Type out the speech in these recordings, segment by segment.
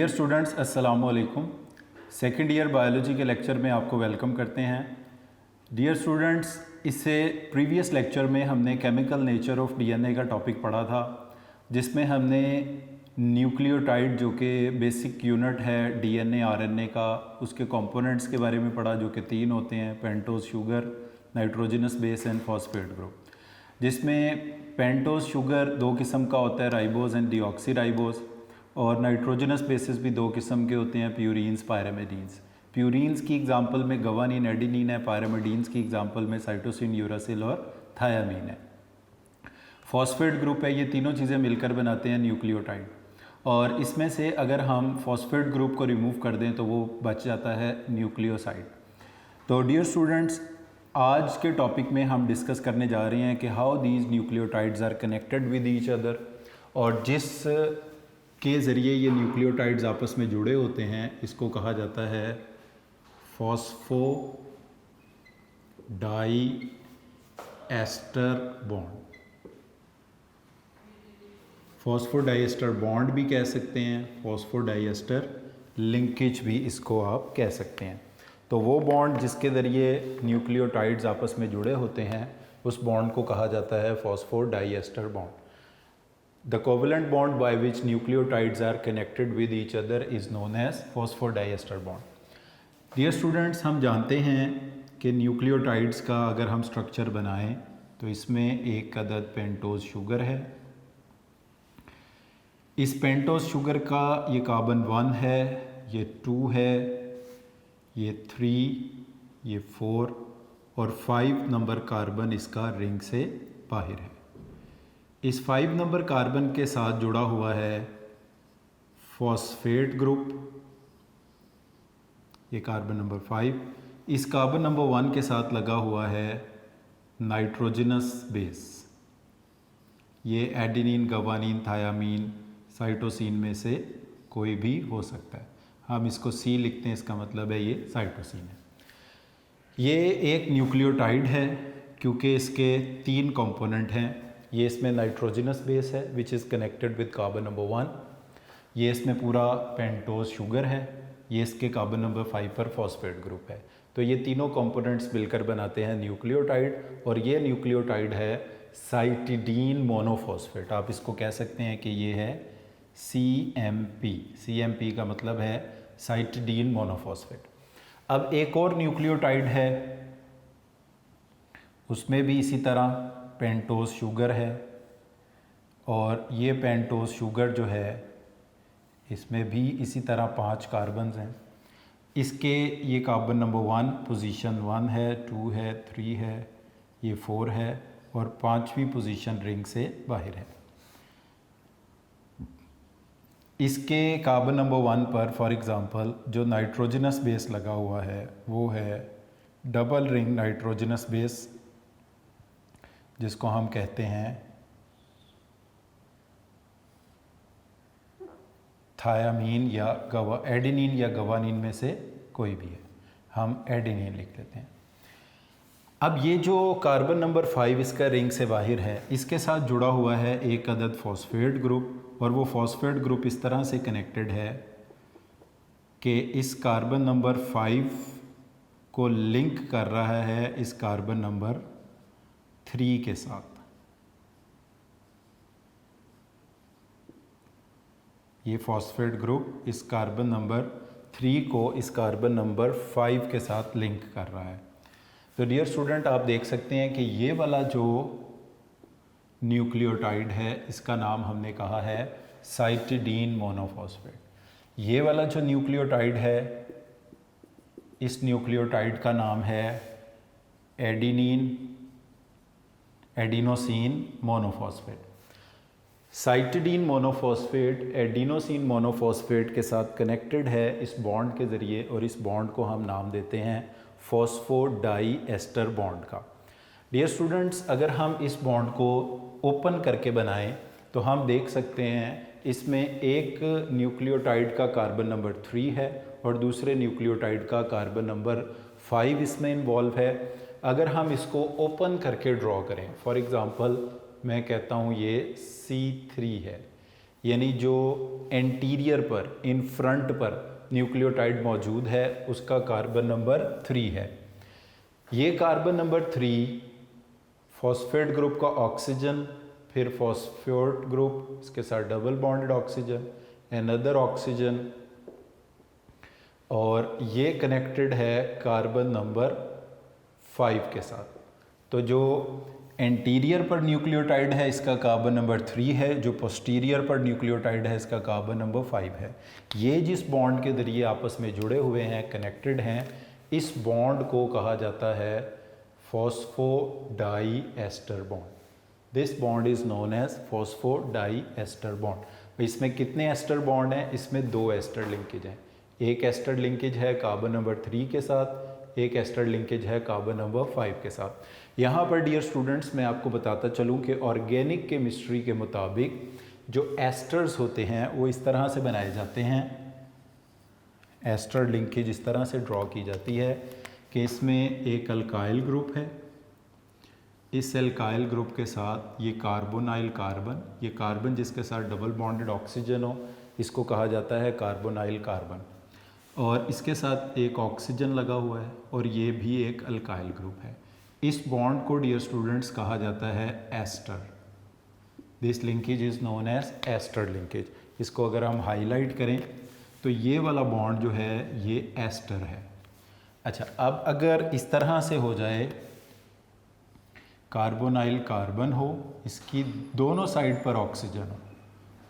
Dear students, अस्सलाम वालेकुम। Second year biology के लेक्चर में आपको वेलकम करते हैं। डियर स्टूडेंट्स, इससे प्रीवियस लेक्चर में हमने केमिकल नेचर ऑफ डीएनए का टॉपिक पढ़ा था, जिसमें हमने न्यूक्लियोटाइड जो कि बेसिक यूनिट है डीएनए आरएनए का, उसके कंपोनेंट्स के बारे में पढ़ा, जो कि 3 होते हैं: pentose sugar, nitrogenous base and phosphate group. जिसमें पेंटोज शुगर 2 किस्म का होता है, राइबोज एंड डीऑक्सीराइबोज, और नाइट्रोजनस बेसिस भी 2 किस्म के होते हैं, प्यूरीन्स, पायरामिडीन्स। प्यूरीन्स की एग्जांपल में गवानीन, एडिनिन है। पायरामिडीन्स की एग्जांपल में साइटोसिन, यूरासिल और थायामीन है। फॉस्फेट ग्रुप है, ये तीनों चीज़ें मिलकर बनाते हैं न्यूक्लियोटाइड। और इसमें से अगर हम फॉस्फेट ग्रुप को रिमूव कर दें तो वो बच जाता है न्यूक्लियोसाइड। तो डियर स्टूडेंट्स, आज के टॉपिक में हम डिस्कस करने जा रहे हैं कि how these nucleotides are connected with each other, और जिस के ज़रिए ये न्यूक्लियोटाइड्स आपस में जुड़े होते हैं इसको कहा जाता है फॉस्फोडाई एस्टर बॉन्ड। फॉस्फोडाइएस्टर बॉन्ड भी कह सकते हैं, फॉस्फोडाइएस्टर लिंकेज भी इसको आप कह सकते हैं। तो वो बॉन्ड जिसके ज़रिए न्यूक्लियोटाइड्स आपस में जुड़े होते हैं उस बॉन्ड को कहा जाता है phosphodiester bond. The covalent bond by which nucleotides are connected with each other is known as phosphodiester bond. Dear students, हम जानते हैं कि न्यूक्लियोटाइड्स का अगर हम स्ट्रक्चर बनाएं तो इसमें एक अदद पेंटोज शुगर है। इस पेंटोज शुगर का ये कार्बन 1 है, ये 2 है, ये 3, ये 4 और 5 नंबर कार्बन इसका रिंग से बाहर है। इस 5 नंबर कार्बन के साथ जुड़ा हुआ है फॉस्फेट ग्रुप, ये कार्बन नंबर 5। इस कार्बन नंबर 1 के साथ लगा हुआ है नाइट्रोजनस बेस। ये एडेनिन, गवानीन, थायामीन, साइटोसिन में से कोई भी हो सकता है। हम इसको C लिखते हैं, इसका मतलब है ये साइटोसिन है। ये एक न्यूक्लियोटाइड है क्योंकि इसके 3 कंपोनेंट हैं। ये इसमें नाइट्रोजनस बेस है which is connected with carbon number 1। ये इसमें पूरा पेंटोज शुगर है। ये इसके कार्बन नंबर 5 पर फॉस्फेट ग्रुप है। तो ये तीनों कंपोनेंट्स मिलकर बनाते हैं न्यूक्लियोटाइड, और ये न्यूक्लियोटाइड है साइटिडीन मोनोफॉस्फेट। आप इसको कह सकते हैं कि ये है CMP। CMP का मतलब है साइटिडीन मोनोफॉस्फेट। अब एक और न्यूक्लियोटाइड है, उसमें भी इसी तरह पेंटोज शुगर है, और ये पेंटोज शुगर जो है इसमें भी इसी तरह 5 कार्बन्स हैं। इसके ये कार्बन नंबर 1 पोजीशन 1 है, 2 है, 3 है, ये 4 है, और 5वीं पोजीशन रिंग से बाहर है। इसके कार्बन नंबर 1 पर फॉर एग्ज़ाम्पल जो नाइट्रोजनस बेस लगा हुआ है वो है डबल रिंग नाइट्रोजनस बेस, जिसको हम कहते हैं थायामीन या एडेनिन या गवानीन में से कोई भी है, हम एडेनिन लिख लेते हैं। अब ये जो कार्बन नंबर 5 इसका रिंग से बाहर है, इसके साथ जुड़ा हुआ है एक अदद फॉस्फेट ग्रुप, और वो फॉस्फेट ग्रुप इस तरह से कनेक्टेड है कि इस कार्बन नंबर 5 को लिंक कर रहा है इस कार्बन नंबर 3 के साथ। ये फॉस्फेट ग्रुप इस कार्बन नंबर 3 को इस कार्बन नंबर 5 के साथ लिंक कर रहा है। तो डियर स्टूडेंट, आप देख सकते हैं कि ये वाला जो न्यूक्लियोटाइड है इसका नाम हमने कहा है साइटिडीन मोनोफॉस्फेट। ये वाला जो न्यूक्लियोटाइड है, इस न्यूक्लियोटाइड का नाम है adenosine monophosphate. Cytidine monophosphate adenosine monophosphate के साथ कनेक्टेड है इस बॉन्ड के ज़रिए, और इस बॉन्ड को हम नाम देते हैं फॉस्फोडाई एस्टर बॉन्ड का। डियर स्टूडेंट्स, अगर हम इस बॉन्ड को ओपन करके बनाएं तो हम देख सकते हैं इसमें एक न्यूक्लियोटाइड का कार्बन नंबर 3 है और दूसरे न्यूक्लियोटाइड का कार्बन नंबर 5 इसमें इन्वॉल्व है। अगर हम इसको ओपन करके ड्रॉ करें, फॉर एग्ज़ाम्पल मैं कहता हूँ ये C3 है, यानी जो एंटीरियर पर, इन फ्रंट पर न्यूक्लियोटाइड मौजूद है उसका कार्बन नंबर 3 है। ये कार्बन नंबर 3 फॉस्फेट ग्रुप का ऑक्सीजन, फिर फॉस्फेट ग्रुप इसके साथ double bonded oxygen, another oxygen, और ये कनेक्टेड है कार्बन नंबर 5 के साथ। तो जो एंटीरियर पर न्यूक्लियोटाइड है इसका कार्बन नंबर 3 है, जो पोस्टीरियर पर न्यूक्लियोटाइड है इसका कार्बन नंबर 5 है। ये जिस बॉन्ड के ज़रिए आपस में जुड़े हुए हैं, कनेक्टेड हैं, इस बॉन्ड को कहा जाता है phosphodiester bond. This bond is known as phosphodiester bond. इसमें कितने एस्टर बॉन्ड हैं? इसमें 2 एस्टर लिंकेज हैं। एक एस्टर लिंकेज है कार्बन नंबर 3 के साथ, एक एस्टर लिंकेज है कार्बन नंबर 5 के साथ। यहाँ पर डियर स्टूडेंट्स मैं आपको बताता चलूँ कि ऑर्गेनिक केमिस्ट्री के मुताबिक जो एस्टर्स होते हैं वो इस तरह से बनाए जाते हैं। एस्टर लिंकेज इस तरह से ड्रॉ की जाती है कि इसमें एक अल्काइल ग्रुप है, इस अल्काइल ग्रुप के साथ ये कार्बोनाइल कार्बन, ये कार्बन जिसके साथ डबल बॉन्डेड ऑक्सीजन हो इसको कहा जाता है कार्बोनाइल कार्बन, और इसके साथ एक ऑक्सीजन लगा हुआ है और ये भी एक अल्काइल ग्रुप है। इस बॉन्ड को डियर स्टूडेंट्स कहा जाता है ester. This linkage is known as ester linkage. इसको अगर हम हाईलाइट करें तो ये वाला बॉन्ड जो है ये एस्टर है। अच्छा, अब अगर इस तरह से हो जाए, कार्बोनाइल कार्बन हो, इसकी दोनों साइड पर ऑक्सीजन हो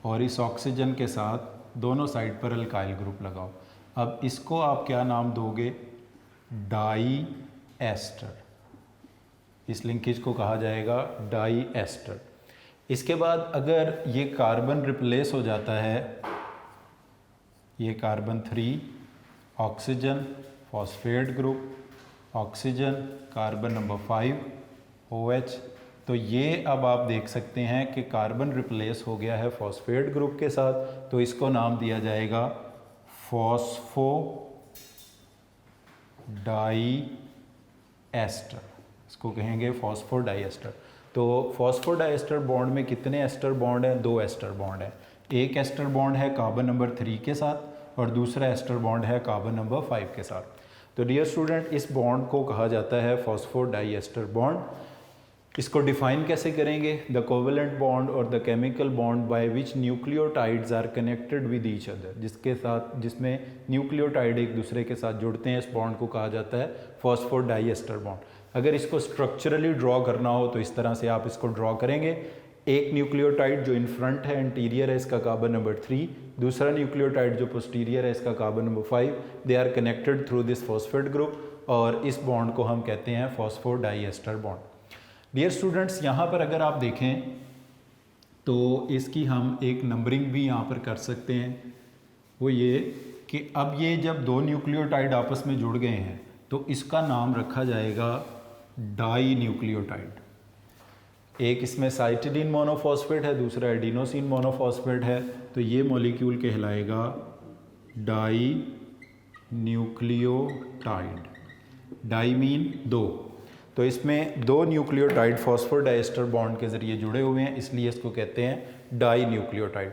और इस ऑक्सीजन के साथ दोनों साइड पर अल्काइल ग्रुप लगाओ, अब इसको आप क्या नाम दोगे? Die ester. इस लिंकेज को कहा जाएगा डाई एस्टर। इसके बाद अगर ये कार्बन रिप्लेस हो जाता है, ये carbon 3, oxygen, phosphate group, oxygen, carbon number 5, OH, तो ये अब आप देख सकते हैं कि कार्बन रिप्लेस हो गया है फॉस्फेट ग्रुप के साथ, तो इसको नाम दिया जाएगा फॉस्फो डाई एस्टर। इसको कहेंगे फॉस्फोडाईएस्टर। तो फॉस्फोडाईएस्टर बॉन्ड में कितने एस्टर बॉन्ड हैं? 2 एस्टर बॉन्ड है। एक एस्टर बॉन्ड है कार्बन नंबर 3 के साथ और दूसरा एस्टर बॉन्ड है कार्बन नंबर 5 के साथ। तो डियर स्टूडेंट, इस बॉन्ड को कहा जाता है फॉस्फोडाईएस्टर बॉन्ड। इसको डिफाइन कैसे करेंगे? द कोवेलेंट बॉन्ड और the chemical bond by which nucleotides are connected with each other, जिसमें न्यूक्लियोटाइड एक दूसरे के साथ जुड़ते हैं, इस बॉन्ड को कहा जाता है फॉस्फोडाईएस्टर बॉन्ड। अगर इसको स्ट्रक्चरली ड्रॉ करना हो तो इस तरह से आप इसको ड्रॉ करेंगे। एक न्यूक्लियोटाइड जो इन फ्रंट है, एंटीरियर है, इसका कार्बन नंबर 3, दूसरा न्यूक्लियोटाइड जो पोस्टीरियर है इसका carbon number 5, they are connected through this phosphate group और इस बॉन्ड को हम कहते हैं फॉस्फोडाईएस्टर बॉन्ड। डियर स्टूडेंट्स, यहाँ पर अगर आप देखें तो इसकी हम एक नंबरिंग भी यहाँ पर कर सकते हैं। वो ये कि अब ये जब 2 न्यूक्लियोटाइड आपस में जुड़ गए हैं तो इसका नाम रखा जाएगा डाई न्यूक्लियोटाइड। एक इसमें साइटिडीन मोनोफॉस्फेट है, दूसरा एडिनोसिन मोनोफॉस्फेट है, तो ये मॉलिक्यूल कहलाएगा डाई न्यूक्लियोटाइड। डाई मीन 2, तो इसमें 2 न्यूक्लियोटाइड फॉस्फोडाईएस्टर बॉन्ड के ज़रिए जुड़े हुए हैं, इसलिए इसको कहते हैं डाई न्यूक्लियोटाइड।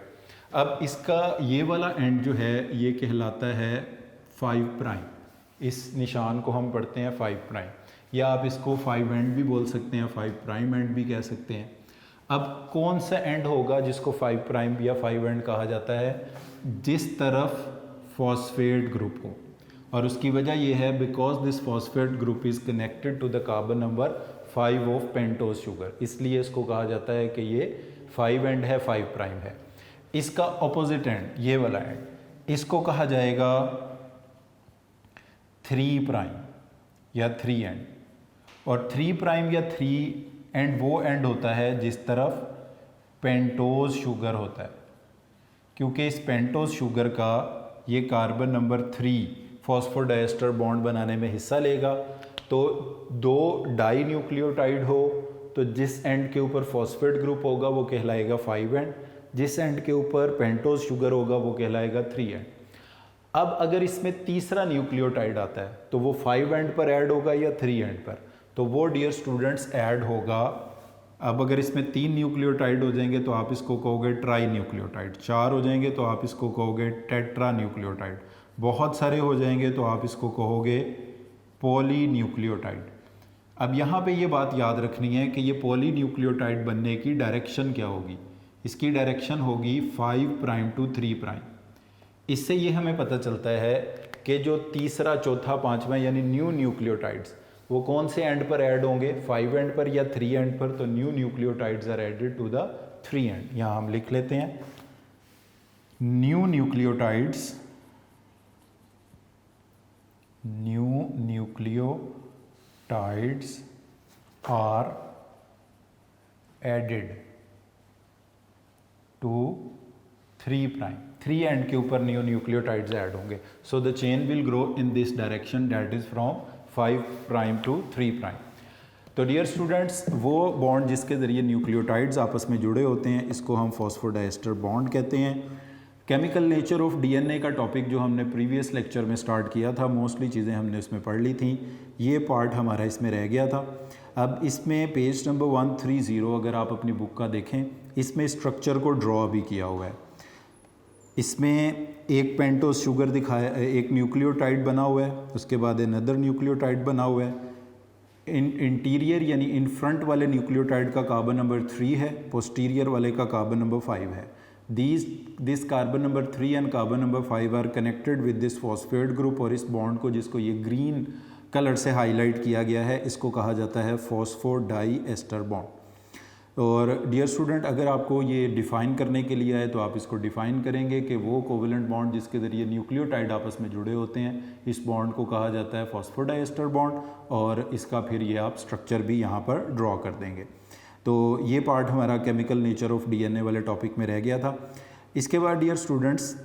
अब इसका ये वाला एंड जो है ये कहलाता है 5 प्राइम। इस निशान को हम पढ़ते हैं 5 प्राइम, या आप इसको 5 एंड भी बोल सकते हैं, 5 प्राइम एंड भी कह सकते हैं। अब कौन सा एंड होगा जिसको 5 प्राइम या 5 एंड कहा जाता है? जिस तरफ फॉस्फेट ग्रुप हो, और उसकी वजह यह है because this phosphate group is connected to the carbon number 5 of pentose sugar, इसलिए इसको कहा जाता है कि ये 5 एंड है, 5 प्राइम है। इसका ऑपोजिट एंड, ये वाला एंड, इसको कहा जाएगा 3 प्राइम या 3 एंड। और 3 प्राइम या 3 एंड वो एंड होता है जिस तरफ पेंटोज शुगर होता है, क्योंकि इस पेंटोज शुगर का ये कार्बन नंबर 3 फॉस्फोडाईएस्टर बॉन्ड बनाने में हिस्सा लेगा। तो 2 डाई न्यूक्लियोटाइड हो तो जिस एंड के ऊपर फॉस्फेट ग्रुप होगा वो कहलाएगा 5 एंड, जिस एंड के ऊपर पेंटोज शुगर होगा वो कहलाएगा 3 एंड। अब अगर इसमें तीसरा न्यूक्लियोटाइड आता है तो वो 5 एंड पर ऐड होगा या 3 एंड पर? तो वो डियर स्टूडेंट्स ऐड होगा अब अगर इसमें 3 न्यूक्लियोटाइड हो जाएंगे तो आप इसको कहोगे ट्राई न्यूक्लियोटाइड, 4 हो जाएंगे तो आप इसको कहोगे टेट्रा न्यूक्लियोटाइड, बहुत सारे हो जाएंगे तो आप इसको कहोगे पॉली न्यूक्लियोटाइड। अब यहाँ पे ये बात याद रखनी है कि ये पॉली न्यूक्लियोटाइड बनने की डायरेक्शन क्या होगी। इसकी डायरेक्शन होगी 5 प्राइम टू 3 प्राइम। इससे ये हमें पता चलता है कि जो तीसरा, चौथा, पांचवा यानी न्यू न्यूक्लियोटाइड्स वो कौन से एंड पर ऐड होंगे, 5 एंड पर या 3 एंड पर। तो new nucleotides are added to the 3 end. यहाँ हम लिख लेते हैं new nucleotides are added to 3 prime. 3 end के ऊपर न्यू न्यूक्लियोटाइड्स ऐड होंगे। So the chain will grow in this direction, that is from 5 prime to 3 prime. तो dear students, वो बॉन्ड जिसके ज़रिए न्यूक्लियोटाइड्स आपस में जुड़े होते हैं इसको हम फॉस्फोडाइएस्टर बॉन्ड कहते हैं। केमिकल नेचर ऑफ डीएनए का टॉपिक जो हमने प्रीवियस लेक्चर में स्टार्ट किया था, मोस्टली चीज़ें हमने उसमें पढ़ ली थी, ये पार्ट हमारा इसमें रह गया था। अब इसमें पेज नंबर 130 अगर आप अपनी बुक का देखें, इसमें स्ट्रक्चर को ड्रॉ भी किया हुआ है। इसमें एक पेंटोस शुगर दिखाया, एक न्यूक्लियोटाइड बना हुआ है, उसके बाद अनदर न्यूक्लियोटाइड बना हुआ है। इंटीरियर यानी इन फ्रंट वाले न्यूक्लियोटाइड का कार्बन नंबर 3 है, पोस्टीरियर वाले का कार्बन नंबर 5 है। This carbon number 3 and carbon number 5 are connected with this phosphate group, और इस बॉन्ड को, जिसको ये ग्रीन कलर से हाईलाइट किया गया है, इसको कहा जाता है फॉस्फोडाइएस्टर बॉन्ड। और डियर स्टूडेंट, अगर आपको ये डिफ़ाइन करने के लिए आए तो आप इसको डिफ़ाइन करेंगे कि वो कोवेलेंट बॉन्ड जिसके ज़रिए न्यूक्लियोटाइड आपस में जुड़े होते हैं, इस बॉन्ड को कहा जाता है फॉस्फोडाइएस्टर बॉन्ड, और इसका फिर ये आप स्ट्रक्चर भी यहाँ पर ड्रॉ कर देंगे। तो ये पार्ट हमारा केमिकल नेचर ऑफ डीएनए वाले टॉपिक में रह गया था। इसके बाद डियर स्टूडेंट्स,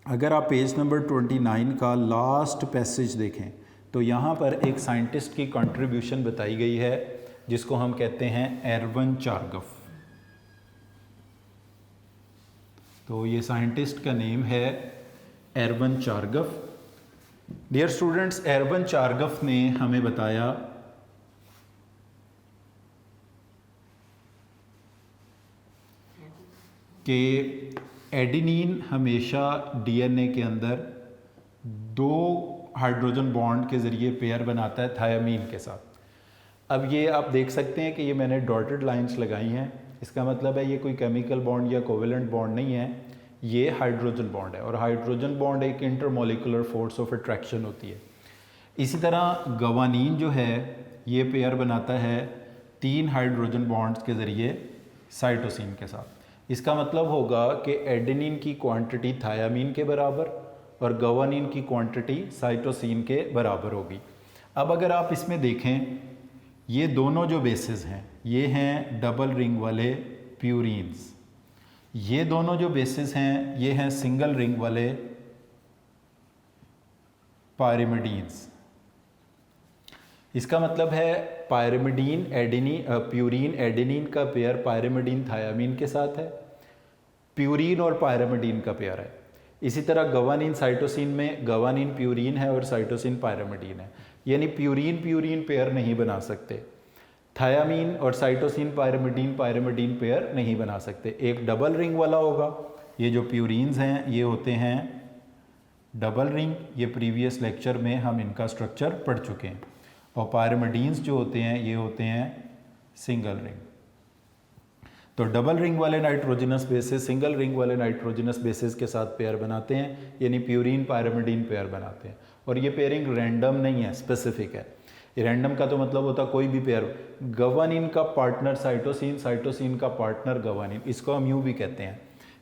अगर आप पेज नंबर 29 का लास्ट पैसेज देखें तो यहाँ पर एक साइंटिस्ट की कंट्रीब्यूशन बताई गई है जिसको हम कहते हैं एर्वन चार्गफ। तो ये साइंटिस्ट का नेम है एर्वन चार्गफ। डियर स्टूडेंट्स, एर्वन चार्गफ ने हमें बताया कि एडेनिन हमेशा डीएनए के अंदर 2 हाइड्रोजन बॉन्ड के ज़रिए पेयर बनाता है थायामीन के साथ। अब ये आप देख सकते हैं कि ये मैंने डॉटेड लाइंस लगाई हैं, इसका मतलब है ये कोई केमिकल बॉन्ड या कोवेलेंट बॉन्ड नहीं है, ये हाइड्रोजन बॉन्ड है। और हाइड्रोजन बॉन्ड एक इंटरमोलिकुलर फोर्स ऑफ अट्रैक्शन होती है। इसी तरह गवानीन जो है ये पेयर बनाता है 3 हाइड्रोजन बॉन्ड्स के ज़रिए साइटोसिन के साथ। इसका मतलब होगा कि एडेनिन की क्वांटिटी थायामीन के बराबर और गवानीन की क्वांटिटी साइटोसिन के बराबर होगी। अब अगर आप इसमें देखें, ये दोनों जो बेसेस हैं ये हैं डबल रिंग वाले प्यूरीन्स, ये दोनों जो बेसेस हैं ये हैं सिंगल रिंग वाले पायरिमिडीन्स। इसका मतलब है पायरिमिडीन एडेनिन, प्यूरीन एडेनिन का पेयर पायरिमिडीन थायामीन के साथ है, प्यूरीन और पायरिमिडीन का पेयर है। इसी तरह गवानीन साइटोसिन में गवानीन प्यूरीन है और साइटोसिन पायरिमिडीन है, यानी प्यूरीन प्यूरीन पेयर नहीं बना सकते। थायामीन और साइटोसिन पायरिमिडीन पेयर नहीं बना सकते। एक डबल रिंग वाला होगा, ये जो प्यूरीन्स हैं ये होते हैं डबल रिंग, ये प्रीवियस लेक्चर में हम इनका स्ट्रक्चर पढ़ चुके हैं। और पायरिमिडीन्स जो होते हैं ये होते हैं सिंगल रिंग। तो डबल रिंग वाले नाइट्रोजनस बेसेस सिंगल रिंग वाले नाइट्रोजनस बेसेस के साथ पेयर बनाते हैं, यानी प्यूरीन पायरिमिडीन पेयर बनाते हैं। और ये पेयरिंग रैंडम नहीं है, स्पेसिफिक है। रैंडम का तो मतलब होता कोई भी पेयर, गवानीन का पार्टनर साइटोसिन, साइटोसिन का पार्टनर गवानीन, इसको हम यूँ भी कहते हैं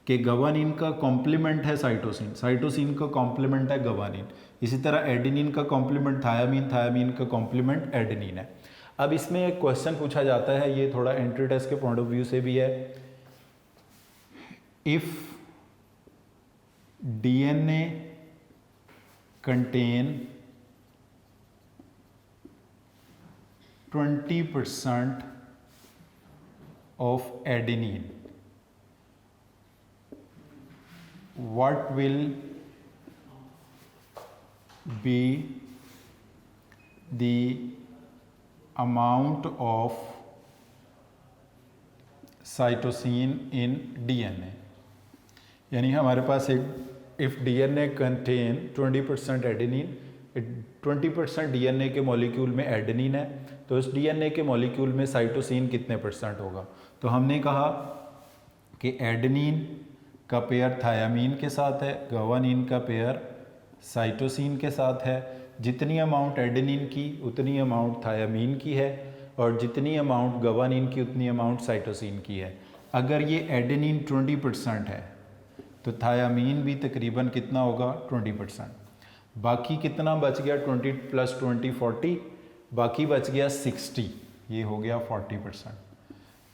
कि गवानीन का कॉम्प्लीमेंट है साइटोसिन, साइटोसिन का कॉम्प्लीमेंट है गवानीन। इसी तरह एडेनिन का कॉम्प्लीमेंट थायामीन, थायामीन का कॉम्प्लीमेंट एडेनिन है। अब इसमें एक क्वेश्चन पूछा जाता है, ये थोड़ा एंट्री टेस्ट के पॉइंट ऑफ व्यू से भी है। If DNA contain 20% of adenine, what will be the amount of cytosine in DNA. यानी हमारे पास एक if DNA contain 20% adenine, 20% DNA के मॉलिक्यूल में एडेनिन है, तो इस डीएनए के मॉलिक्यूल में साइटोसिन कितने % होगा। तो हमने कहा कि एडेनिन का पेयर थायामीन के साथ है, गवानीन का पेयर साइटोसिन के साथ है। जितनी अमाउंट एडेनिन की उतनी अमाउंट थायामीन की है, और जितनी अमाउंट गवानीन की उतनी अमाउंट साइटोसिन की है। अगर ये एडेनिन 20% है तो थायामीन भी तकरीबन कितना होगा 20%। बाकी कितना बच गया 20 + 20 40, बाकी बच गया 60, ये हो गया 40%।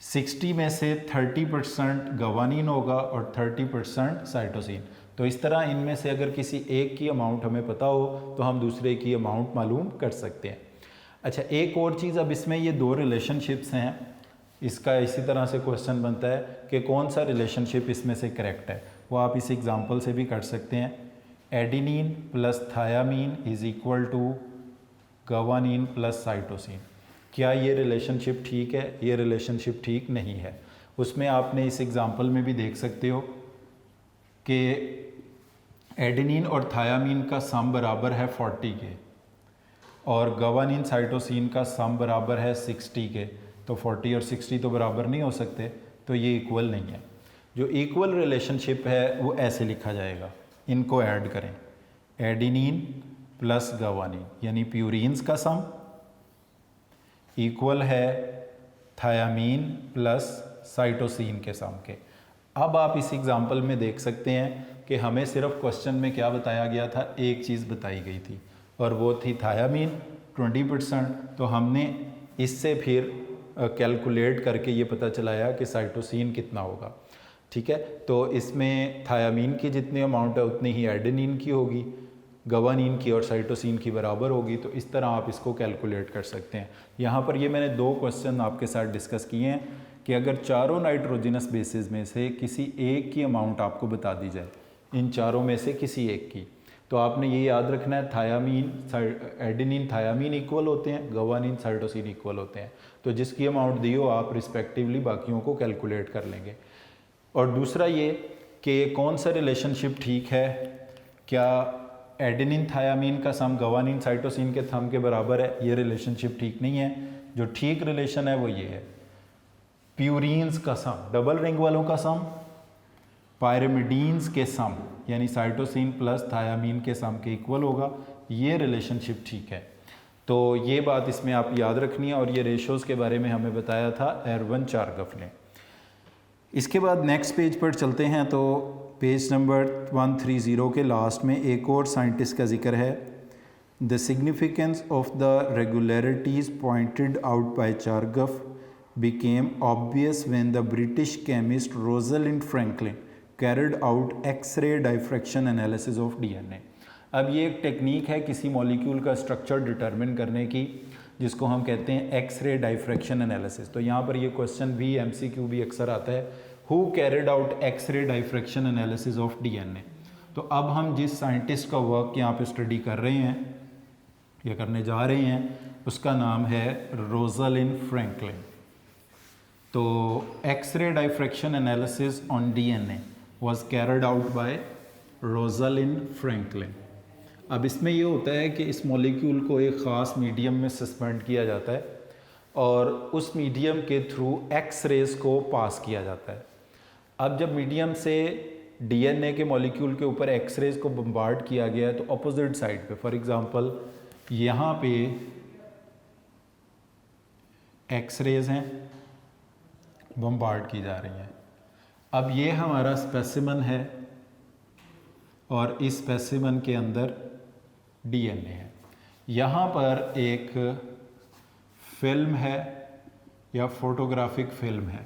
60 में से 30% गवानीन होगा और 30% साइटोसिन। तो इस तरह इनमें से अगर किसी एक की अमाउंट हमें पता हो तो हम दूसरे की अमाउंट मालूम कर सकते हैं। अच्छा, एक और चीज़, अब इसमें ये दो रिलेशनशिप्स हैं, इसका इसी तरह से क्वेश्चन बनता है कि कौन सा रिलेशनशिप इसमें से करेक्ट है। वो आप इस एग्जांपल से भी कर सकते हैं। Adenine plus thymine is equal to guanine plus cytosine. क्या ये रिलेशनशिप ठीक है? ये रिलेशनशिप ठीक नहीं है। उसमें आपने इस एग्जांपल में भी देख सकते हो कि एडेनिन और थायामीन का सम बराबर है 40 के, और गवानीन साइटोसिन का सम बराबर है 60 के। तो 40 और 60 तो बराबर नहीं हो सकते, तो ये इक्वल नहीं है। जो इक्वल रिलेशनशिप है वो ऐसे लिखा जाएगा, इनको ऐड करें, एडेनिन प्लस गवानीन यानी प्यूरिन्स का सम इक्वल है थायामीन प्लस साइटोसिन के सम के। अब आप इस एग्जांपल में देख सकते हैं कि हमें सिर्फ क्वेश्चन में क्या बताया गया था, एक चीज़ बताई गई थी और वो थी थायामीन 20%। तो हमने इससे फिर कैलकुलेट करके ये पता चलाया कि साइटोसिन कितना होगा। ठीक है, तो इसमें थायामीन की जितनी अमाउंट है उतनी ही एडेनिन की होगी, गवानीन की और साइटोसिन की बराबर होगी। तो इस तरह आप इसको कैलकुलेट कर सकते हैं। यहाँ पर ये मैंने दो क्वेश्चन आपके साथ डिस्कस किए हैं कि अगर चारों नाइट्रोजनस बेसिस में से किसी एक की अमाउंट आपको बता दी जाए, इन चारों में से किसी एक की, तो आपने ये याद रखना है थायामीन एडेनिन थायामीन इक्वल होते हैं, गवानीन साइटोसिन इक्वल होते हैं। तो जिसकी अमाउंट दी हो आप रिस्पेक्टिवली बाकियों को कैलकुलेट कर लेंगे। और दूसरा ये कि कौन सा रिलेशनशिप ठीक है, क्या एडेनिन थायामीन का सम गवानीन साइटोसिन के सम के बराबर है? ये रिलेशनशिप ठीक नहीं है। जो ठीक रिलेशन है वो ये है, प्यूरीन्स का सम, डबल रिंग वालों का सम पायरिमिडीन्स के सम यानी साइटोसिन प्लस थायामीन के सम के इक्वल होगा। ये रिलेशनशिप ठीक है। तो ये बात इसमें आप याद रखनी है। और ये रेशोज़ के बारे में हमें बताया था एरवन चारगफ ने। इसके बाद नेक्स्ट पेज पर चलते हैं। तो पेज नंबर 130 के लास्ट में एक और साइंटिस्ट का जिक्र है। The significance of the regularities pointed out by Chargaff became obvious when the British chemist Rosalind Franklin carried out X-ray diffraction analysis of DNA। अब ये एक टेक्निक है किसी मॉलिक्यूल का स्ट्रक्चर डिटरमिन करने की, जिसको हम कहते हैं एक्स-रे डाइफ्रैक्शन एनालिसिस। तो यहाँ पर ये क्वेश्चन भी MCQ भी अक्सर आता है, who carried out X-ray diffraction analysis of DNA। तो अब हम जिस साइंटिस्ट का वर्क यहाँ पे स्टडी कर रहे हैं या करने जा रहे हैं, उसका नाम है रोजालिंड फ्रैंकलिन। तो X-ray diffraction analysis on DNA was carried out by Rosalind Franklin. अब इसमें ये होता है कि इस मॉलिक्यूल को एक ख़ास मीडियम में सस्पेंड किया जाता है और उस मीडियम के थ्रू एक्स रेज़ को पास किया जाता है। अब जब मीडियम से DNA के मॉलिक्यूल के ऊपर एक्स रेज़ को बम्बार्ड किया गया है तो अपोजिट साइड पे, फॉर एग्ज़ाम्पल यहाँ पे एक्स रेज़ हैं, बम्बार्ड की जा रही हैं। अब ये हमारा स्पेसिमन है और इस स्पेसिमन के अंदर DNA है। यहाँ पर एक फिल्म है या फोटोग्राफिक फिल्म है।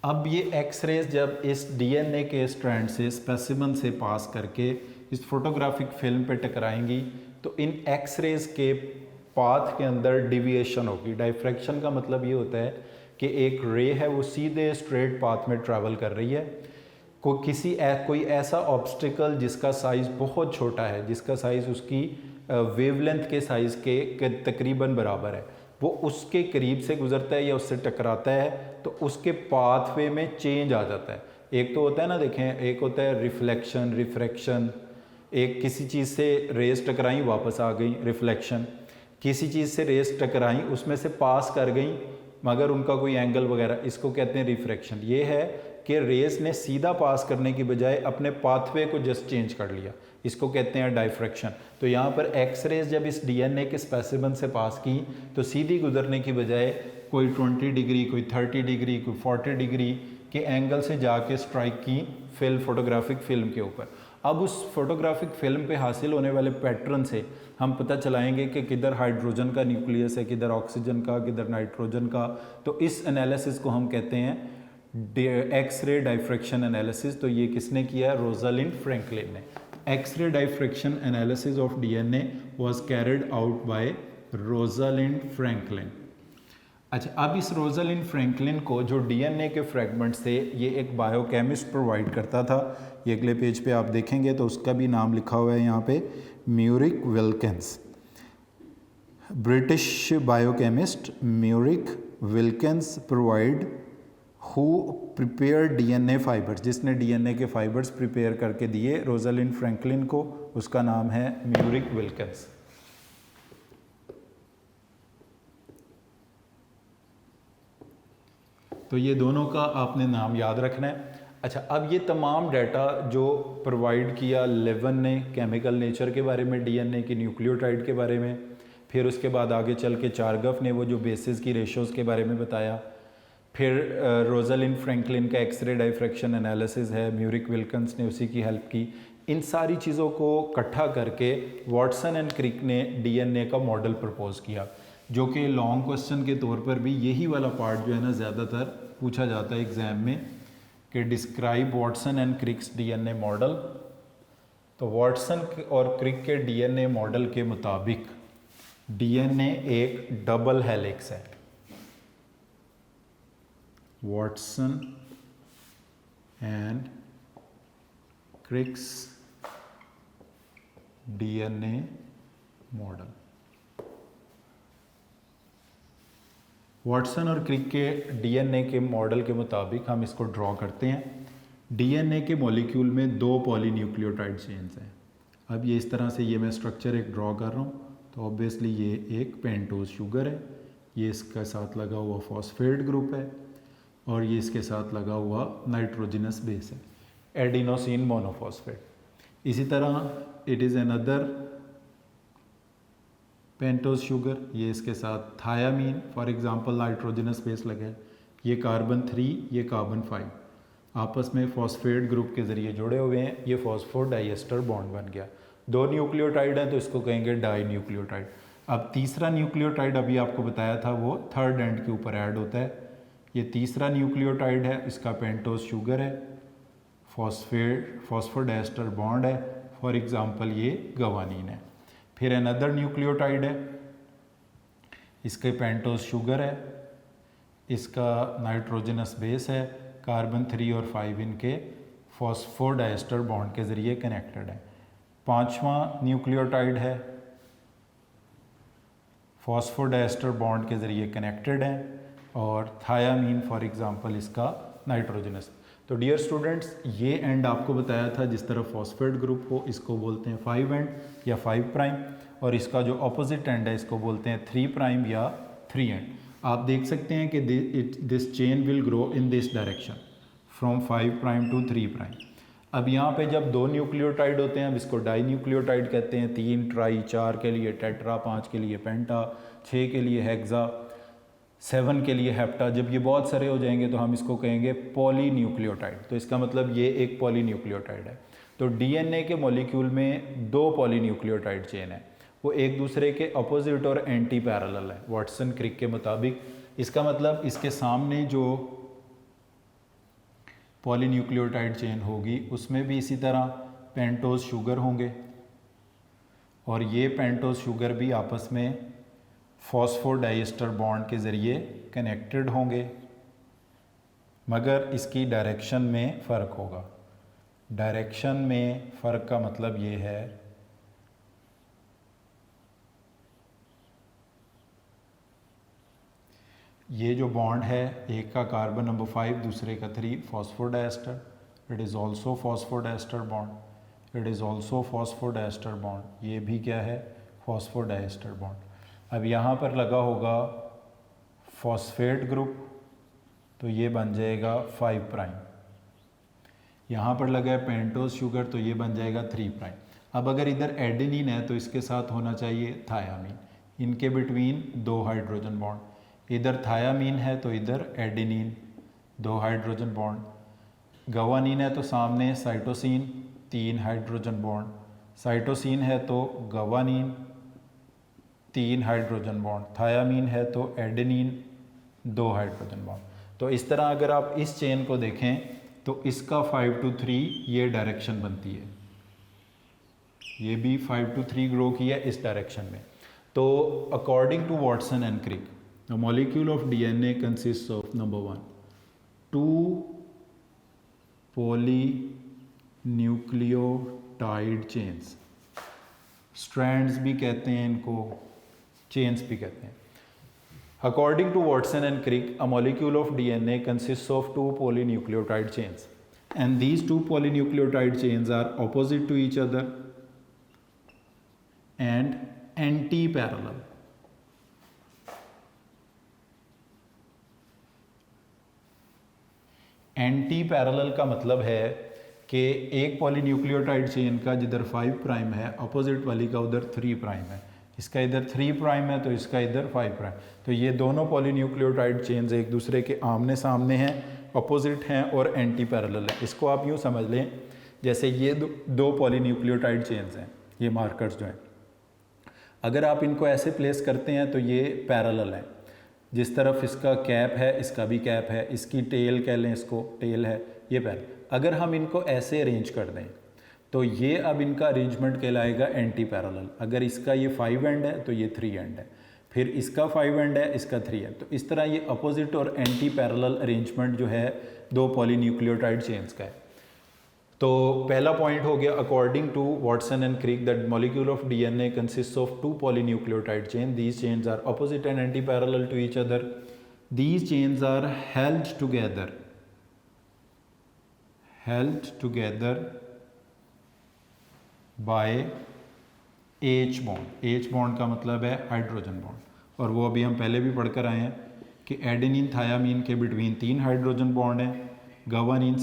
अब ये एक्स रेज जब इस DNA के स्ट्रैंड से स्पेसिमन से पास करके इस फोटोग्राफिक फिल्म पे टकराएंगी तो इन एक्स रेज के पाथ के अंदर डिविएशन होगी। डाइफ्रैक्शन का मतलब ये होता है कि एक रे है वो सीधे स्ट्रेट पाथ में ट्रैवल कर रही है, कोई ऐसा ऑब्स्टिकल जिसका साइज़ बहुत छोटा है, जिसका साइज़ उसकी वेवलेंथ के साइज़ के तकरीबन बराबर है, वो उसके करीब से गुजरता है या उससे टकराता है तो उसके पाथवे में चेंज आ जाता है। एक तो होता है ना, देखें, एक होता है रिफ्लेक्शन, रिफ्रैक्शन, एक किसी चीज़ से रेस टकराई वापस आ गई, रिफ्लेक्शन, किसी चीज़ से रेस टकराई उसमें से पास कर गई मगर उनका कोई एंगल वगैरह, इसको कहते हैं रिफ्रैक्शन। ये है कि रेस ने सीधा पास करने की बजाय अपने पाथवे को जस्ट चेंज कर लिया, इसको कहते हैं डाइफ्रैक्शन। तो यहाँ पर एक्स रेज जब इस डीएनए के स्पेसिमेन से पास की तो सीधी गुजरने की बजाय कोई 20 डिग्री, कोई 30 डिग्री, कोई 40 डिग्री के एंगल से जाके स्ट्राइक की फिल्म, फोटोग्राफिक फिल्म के ऊपर। अब उस फोटोग्राफिक फिल्म पे हासिल होने वाले पैटर्न से हम पता चलाएंगे कि किधर हाइड्रोजन का न्यूक्लियस है, किधर ऑक्सीजन का, किधर नाइट्रोजन का। तो इस एनालिसिस को हम कहते हैं एक्स-रे डाइफ्रैक्शन एनालिसिस। तो ये किसने किया? रोजालिंड फ्रैंकलिन ने। X-ray diffraction analysis of DNA was carried out by Rosalind Franklin. अच्छा, अब इस रोजालिंड फ्रैंकलिन को जो डीएनए के फ्रैगमेंट्स थे ये एक बायोकेमिस्ट प्रोवाइड करता था। ये अगले पेज पे आप देखेंगे तो उसका भी नाम लिखा हुआ है यहाँ पे, Maurice Wilkins. British biochemist Maurice Wilkins provide who prepare DNA fibres, जिसने डीएनए के फाइबर्स प्रिपेयर करके दिए रोजालिंड फ्रैंकलिन को, उसका नाम है म्यूरिक विल्किंस। तो ये दोनों का आपने नाम याद रखना है। अच्छा, अब ये तमाम डाटा जो प्रोवाइड किया लेवन ने केमिकल नेचर के बारे में, डीएनए की न्यूक्लियोटाइड के बारे में, फिर उसके बाद आगे चल के चारगफ ने वो जो बेसिस की रेशोज़ के बारे में बताया, फिर रोजालिंड फ्रैंकलिन का एक्सरे डाइफ्रैक्शन एनालिसिस है, म्यूरिक विल्किंस ने उसी की हेल्प की। इन सारी चीज़ों को इकट्ठा करके वाटसन एंड क्रिक ने डीएनए का मॉडल प्रपोज किया, जो कि लॉन्ग क्वेश्चन के तौर पर भी यही वाला पार्ट जो है ना ज़्यादातर पूछा जाता है एग्ज़ाम में कि describe Watson and Crick's DNA model. तो वाटसन और क्रिक के डीएनए मॉडल के मुताबिक डीएनए एक डबल हेलिक्स है। Watson and Crick's DNA model. Watson और क्रिक के डीएनए के मॉडल के मुताबिक हम इसको ड्रॉ करते हैं। डीएनए के मॉलिक्यूल में 2 पॉलीन्यूक्लियोटाइड चेन्स हैं। अब ये इस तरह से ये मैं स्ट्रक्चर एक ड्रॉ कर रहा हूँ, तो ऑब्वियसली ये एक पेंटोज शुगर है, ये इसके साथ लगा हुआ फॉस्फेट ग्रुप है और ये इसके साथ लगा हुआ नाइट्रोजनस बेस है, एडिनोसिन मोनोफॉस्फेट। इसी तरह it is another pentose sugar, ये इसके साथ thiamine for example nitrogenous base लगा है, ये कार्बन 3, ये कार्बन 5 आपस में फॉस्फेट ग्रुप के ज़रिए जुड़े हुए हैं, ये फॉस्फोडाइएस्टर बॉन्ड बन गया। 2 न्यूक्लियोटाइड हैं तो इसको कहेंगे डाई न्यूक्लियोटाइड। अब तीसरा न्यूक्लियोटाइड अभी आपको बताया था वो थर्ड एंड के ऊपर ऐड होता है। ये तीसरा न्यूक्लियोटाइड है, इसका पेंटोज शुगर है, फॉस्फोडाइएस्टर बॉन्ड है, फॉर एग्जांपल ये गवानीन है। फिर अनदर न्यूक्लियोटाइड है, इसके पेंटोज शुगर है, इसका नाइट्रोजनस बेस है, कार्बन 3 और 5 इनके फॉस्फोडाइएस्टर बॉन्ड के ज़रिए कनेक्टेड है। 5वां न्यूक्लियोटाइड है, फॉस्फोडाइएस्टर बॉन्ड के ज़रिए कनेक्टेड है और थायामीन फॉर एग्जांपल इसका नाइट्रोजनस। तो डियर स्टूडेंट्स, ये एंड आपको बताया था जिस तरह फॉस्फेट ग्रुप हो इसको बोलते हैं 5 एंड या 5 प्राइम, और इसका जो अपोजिट एंड है इसको बोलते हैं 3 प्राइम या 3 एंड। आप देख सकते हैं कि this chain will grow in this direction from 5 prime to 3 prime. अब यहाँ पे जब 2 न्यूक्लियोटाइड होते हैं, अब इसको डाई न्यूक्लियोटाइड कहते हैं, 3 ट्राई, 4 के लिए टेट्रा, 5 के लिए पेंटा, 6 के लिए हेक्सा, 7 के लिए हेप्टा। जब ये बहुत सारे हो जाएंगे तो हम इसको कहेंगे पॉलीन्यूक्लियोटाइड। तो इसका मतलब ये एक पॉलीन्यूक्लियोटाइड है। तो डीएनए के मॉलिक्यूल में 2 पॉलीन्यूक्लियोटाइड चेन है, वो एक दूसरे के अपोजिट और एंटी पैरेलल है वाटसन क्रिक के मुताबिक। इसका मतलब इसके सामने जो पॉलीन्यूक्लियोटाइड चेन होगी उसमें भी इसी तरह पेंटोज शुगर होंगे और ये पेंटोज शुगर भी आपस में फॉस्फोडाइएस्टर बॉन्ड के ज़रिए कनेक्टेड होंगे, मगर इसकी डायरेक्शन में फ़र्क होगा। डायरेक्शन में फ़र्क का मतलब ये है ये जो बॉन्ड है, एक का कार्बन नंबर 5, दूसरे का 3, phosphodiester, it is also phosphodiester bond, it is also phosphodiester bond, ये भी क्या है, फॉस्फोडाइस्टर बॉन्ड। अब यहाँ पर लगा होगा फॉस्फेट ग्रुप, तो ये बन जाएगा 5 प्राइम। यहाँ पर लगा है पेंटोज शुगर, तो ये बन जाएगा 3 प्राइम। अब अगर इधर एडेनिन है तो इसके साथ होना चाहिए थायामीन, इनके बिटवीन 2 हाइड्रोजन बॉन्ड। इधर थायामीन है तो इधर एडेनिन, 2 हाइड्रोजन बॉन्ड। गवानीन है तो सामने साइटोसिन, 3 हाइड्रोजन बॉन्ड। साइटोसिन है तो गवानीन, 3 हाइड्रोजन बॉन्ड। थायामीन है तो एडेनिन, 2 हाइड्रोजन बॉन्ड। तो इस तरह अगर आप इस चेन को देखें तो इसका 5 to 3 ये डायरेक्शन बनती है, ये भी 5 to 3 ग्रो किया इस डायरेक्शन में। तो according to Watson and Crick, the molecule of DNA consist of number 1 2 polynucleotide chains, strands भी कहते हैं इनको, चेन्स भी कहते हैं। According to Watson and Crick, a molecule of DNA consists of 2 polynucleotide chains, and these 2 polynucleotide chains are opposite to each other and anti-parallel. Anti-parallel का मतलब है कि एक पॉलीन्यूक्लियोटाइड चेन का जिधर 5 प्राइम है, अपोजिट वाली का उधर 3 प्राइम है। इसका इधर 3 प्राइम है तो इसका इधर 5 प्राइम। तो ये दोनों पॉलीन्यूक्लियोटाइड चेन्स एक दूसरे के आमने सामने हैं, अपोजिट हैं और एंटी पैरेलल हैं। इसको आप यूँ समझ लें जैसे ये दो पॉलीन्यूक्लियोटाइड चेन्स हैं, ये मार्कर्स जो हैं, अगर आप इनको ऐसे प्लेस करते हैं तो ये पैरेलल हैं। जिस तरफ इसका कैप है इसका भी कैप है, इसकी टेल कह लें, इसको टेल है, ये पैरेलल। अगर हम इनको ऐसे अरेंज कर दें तो ये अब इनका अरेंजमेंट कहलाएगा एंटी पैरेलल। अगर इसका ये 5 एंड है तो ये 3 एंड है, फिर इसका 5 एंड है, इसका 3 एंड। तो इस तरह ये अपोजिट और एंटी पैरेलल अरेंजमेंट जो है 2 पॉलीन्यूक्लियोटाइड चेन्स का है। तो पहला पॉइंट हो गया, according to Watson and Crick that molecule of DNA consist of 2 polynucleotide chain, these chains are opposite and anti parallel to each other, these chains are held together by H bond. H bond का मतलब है hydrogen bond, और वो अभी हम पहले भी पढ़कर आए हैं कि एडेनिन थायामीन के बिटवीन 3 हाइड्रोजन बॉन्ड है, गवानीन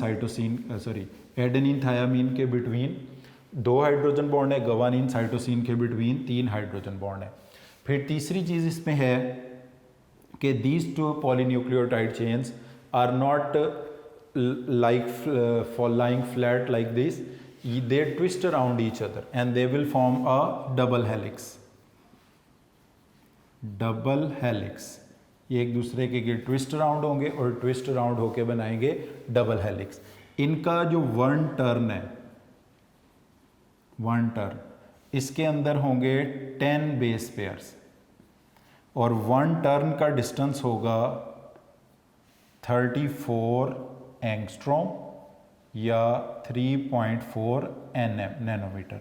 एडेनिन थायामीन के बिटवीन 2 हाइड्रोजन बॉन्ड है, गवानीन साइटोसिन के बिटवीन 3 हाइड्रोजन बॉन्ड है। फिर तीसरी चीज़ इसमें है कि these 2 polynucleotide chains are not lying flat like this, they twist around each other and they will form a double helix। ये एक दूसरे के ट्विस्ट अराउंड होंगे और ट्विस्ट अराउंड होके बनाएंगे डबल हेलिक्स। इनका जो वन टर्न है, इसके अंदर होंगे 10 बेस पेयर्स और वन टर्न का डिस्टेंस होगा 34 एंगस्ट्रॉम या 3.4 नैनोमीटर,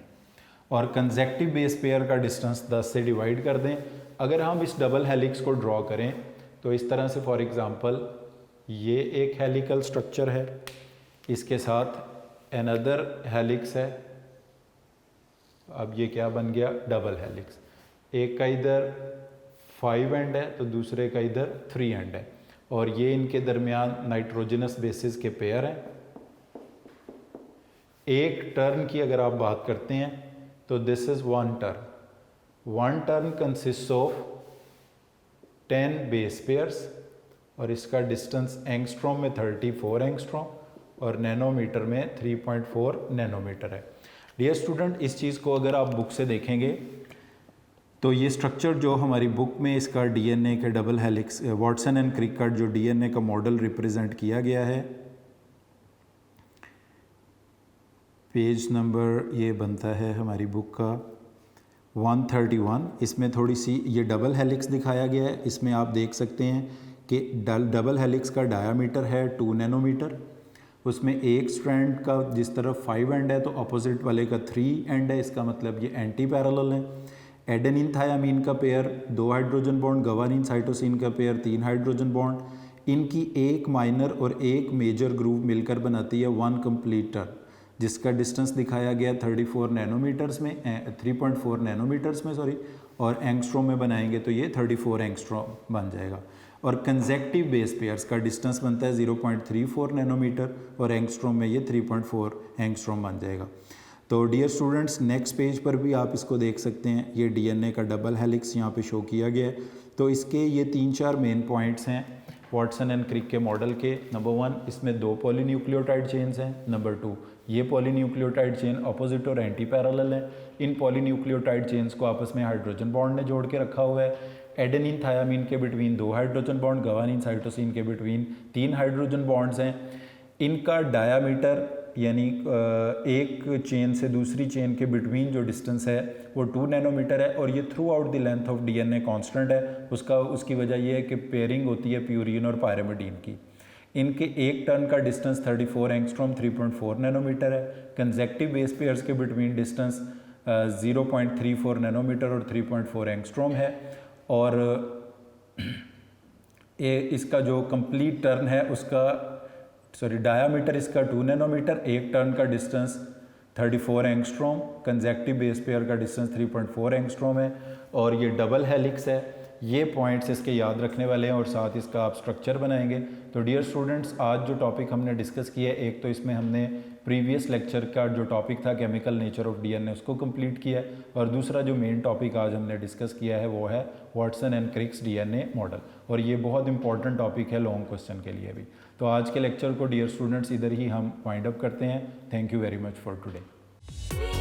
और कंसेक्टिव बेस पेयर का डिस्टेंस 10 से डिवाइड कर दें। अगर हम इस डबल हेलिक्स को ड्रॉ करें तो इस तरह से, फॉर एग्जांपल ये एक हेलिकल स्ट्रक्चर है, इसके साथ अनदर हेलिक्स है। अब ये क्या बन गया, डबल हेलिक्स। एक का इधर 5 एंड है तो दूसरे का इधर 3 एंड है, और ये इनके दरमियान नाइट्रोजनस बेसिस के पेयर हैं। एक टर्न की अगर आप बात करते हैं तो this is one turn consist of 10 base pairs, और इसका डिस्टेंस एंगस्ट्रॉम में 34 एंगस्ट्रॉम और नैनोमीटर में 3.4 नैनोमीटर है। डियर स्टूडेंट, इस चीज़ को अगर आप बुक से देखेंगे तो ये स्ट्रक्चर जो हमारी बुक में इसका डीएनए के double helix, Watson and Crick का जो डीएनए का मॉडल रिप्रेजेंट किया गया है, पेज नंबर ये बनता है हमारी बुक का 131। इसमें थोड़ी सी ये डबल हेलिक्स दिखाया गया है। इसमें आप देख सकते हैं कि डबल हेलिक्स का डायामीटर है 2 नैनोमीटर। उसमें एक स्ट्रैंड का जिस तरफ 5 एंड है तो अपोजिट वाले का 3 एंड है, इसका मतलब ये एंटी पैरेलल है। एडेनिन थायामीन का pair 2 hydrogen bond, guanine cytosine का पेयर 3 हाइड्रोजन बॉन्ड, इनकी एक माइनर और एक मेजर ग्रुप मिलकर बनाती है 1 कंप्लीटर, जिसका डिस्टेंस दिखाया गया 34 नैनोमीटर्स में 3.4 नैनोमीटर्स में सॉरी, और एंगस्ट्रॉम में बनाएंगे तो ये 34 एंगस्ट्रॉम बन जाएगा। और कंजेक्टिव बेस पेयर्स का डिस्टेंस बनता है 0.34 नैनोमीटर और एंगस्ट्रॉम में ये 3.4 एंगस्ट्रॉम बन जाएगा। तो डियर स्टूडेंट्स, नेक्स्ट पेज पर भी आप इसको देख सकते हैं, ये डीएनए का डबल हेलिक्स यहाँ पे शो किया गया है। तो इसके ये 3-4 मेन पॉइंट्स हैं वाटसन एंड क्रिक के मॉडल के। नंबर 1, इसमें 2 पॉलीन्यूक्लियोटाइड चेन्स हैं। नंबर 2, ये पॉलीन्यूक्लियोटाइड चेन अपोजिट और एंटी पैरेलल है। इन पॉलीन्यूक्लियोटाइड चेन्स को आपस में हाइड्रोजन बॉन्ड ने जोड़ के रखा हुआ है। एडेनिन थायामीन के between 2 hydrogen bond, guanine cytosine के बिटवीन 3 हाइड्रोजन बॉन्ड्स हैं। इनका डायामीटर यानी एक चेन से दूसरी चेन के बिटवीन जो डिस्टेंस है वो 2 नैनोमीटर है, और ये through out the length of DNA constant है। उसकी वजह ये है कि पेयरिंग होती है प्यूरीन और पायरिमिडीन की। इनके एक टर्न का डिस्टेंस 34 एंगस्ट्रॉम 3.4 नैनोमीटर है। कंजेक्टिव बेस पेयर्स के बिटवीन डिस्टेंस 0.34 नैनोमीटर और 3.4 एंगस्ट्रॉम है। और इसका जो कंप्लीट टर्न है उसका डायामीटर इसका 2 नैनोमीटर, एक टर्न का distance 34 angstrom, conjunctive base pair का डिस्टेंस 3.4 एंगस्ट्रॉम है, और ये डबल हेलिक्स है। ये पॉइंट्स इसके याद रखने वाले हैं और साथ इसका आप स्ट्रक्चर बनाएंगे। तो डियर स्टूडेंट्स, आज जो टॉपिक हमने डिस्कस किया है, एक तो इसमें हमने प्रीवियस लेक्चर का जो टॉपिक था केमिकल नेचर ऑफ डीएनए उसको कंप्लीट किया है, और दूसरा जो मेन टॉपिक आज हमने डिस्कस किया है वो है Watson and Crick's DNA model, और ये बहुत इंपॉर्टेंट टॉपिक है लॉन्ग क्वेश्चन के लिए भी। तो आज के लेक्चर को डियर स्टूडेंट्स इधर ही हम वाइंड अप करते हैं। Thank you very much for today.